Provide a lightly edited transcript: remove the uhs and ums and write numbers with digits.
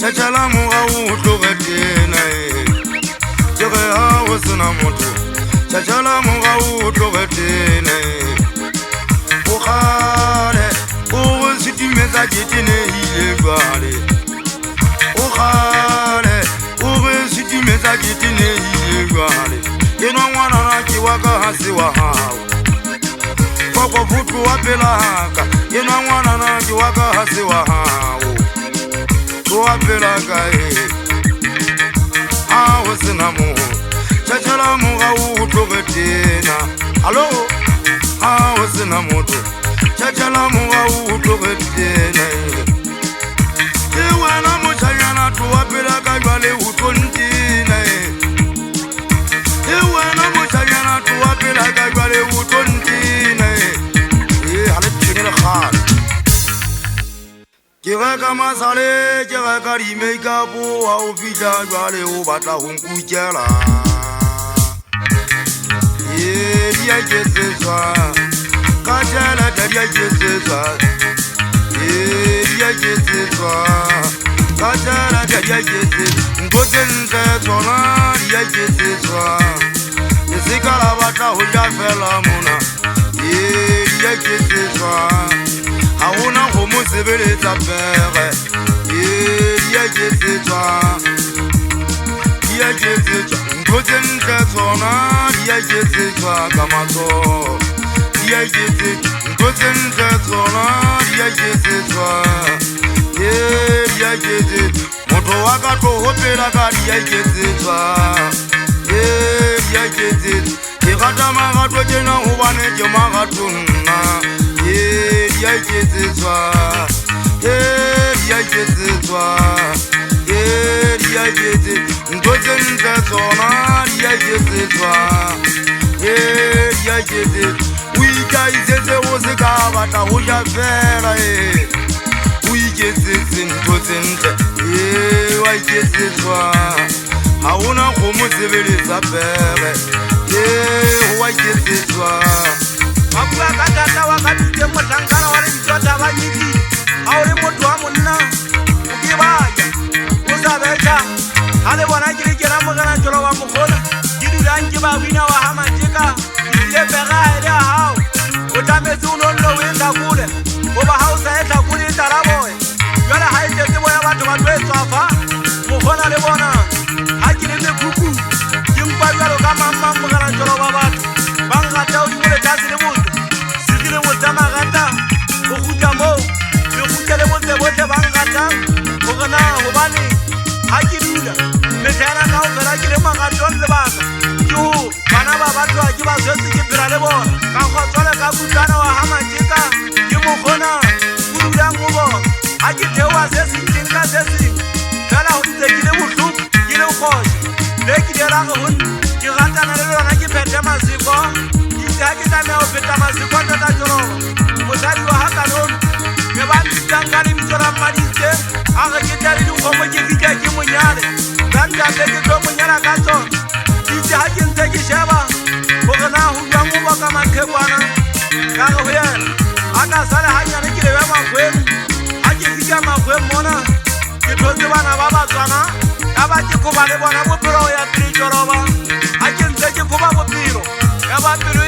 Chachala muga utlogedena Jere ha o sena motho Chachala muga utlogedena O khale o sitimeza ketene ile gwale O khale o sitimeza ketene ile gwale Yenwa mwana na kiwaka hasi wa hao Koko futu wa pelaka Yenwa mwana na kiwaka hasi wa hao Wapelaka aho sena mo Chachala muga utlogedena Alo aho sena moto Chachala muga utlogedena Iwena mochanyana tu wapelaka jwale utontina Iwena mochanyana tu wapelaka jwale utontina Hale pingele khale Ke reka masale, ke reka di make-up ha o fihla jwale o batla ho nkukela di a iketsetswa ka tjhelete di a iketsetswa di a iketsetswa ka tjhelete di a iketsetswa ntho tse ntle tsona di a iketsetswa le seka la batla ho ja fela mona di a iketsetswa Ha ona go mo sebeletsa pere di a iketsetswa ntho tse ntle tsona di a iketsetswa ka matsoho di a iketsetswa ntho tse ntle tsona di a iketsetswa di a iketsetswa motho wa ka tlo hopela ka di a iketsetswa di a iketsetswa ke rata magato tjena hobane ke magato nna di a iketsetswa di a iketsetswa di a iketsetswa ntho tse ntle tsona di a iketsetswa di a iketsetswa o ikaisetse o se ka batla ho ja fela o iketsetse ntho tse ntle wa iketsetswa ha ona go mo sebeletsa pere wa iketsetswa Mabua ka tata wa ka dutse mohlankana wa lebitsota ba nyidi ha o le motho wa monna o ke baya o sa betha ha le bona ke le kena mogana jolo wa mogona ke dulang ke ba wina wa ha mateka ke ile pega hele a hao o tlametse o nonno o e tlakole goba ha o sa e tlakole e taraboe jwale ha e tletse boya batho ba tlo e tswafa mogona le bona ha ke le mekuku ke mpa jalo ka mamang mogana jolo wa batho ba ngata o dimole tase le botse se le botse magata o kgutla moo le kgutla le botse botle ba ngata o gana gobane ha ke dula metlhaena ka o fela ke le magatong lebaka ke o bana ba batho ke ba swetse ke phela le bona ka kgotsole ka kutlwana wa ha mateka ke mokgona o dulang go bona ha ke theoa se sentseng ka se seng fela go ntse ke le bohloko ke le kgoša le ke dirage go ke ratana le lona ke phete masiko ke ha ke tlameha ho pheta masiko tata joroba mosadi wa hakanono ke ba ntitang ka lebitso la mmaditse a re ke tla le dikgomo ke fitlha ke monyale ka ntate ke tlo monyala ka tsona itse ha ke ntse ke sheba gore na ho jwang o boka maqhekwana ka re ho yena a ka sale hanyane ke lebe makgweng ha ke fitlha makgweng mona ke thotse bana ba batswana ka ba ke koba le bona bophelo ho ya pele joroba ha ke ntse ke koba bophelo ya ba pelo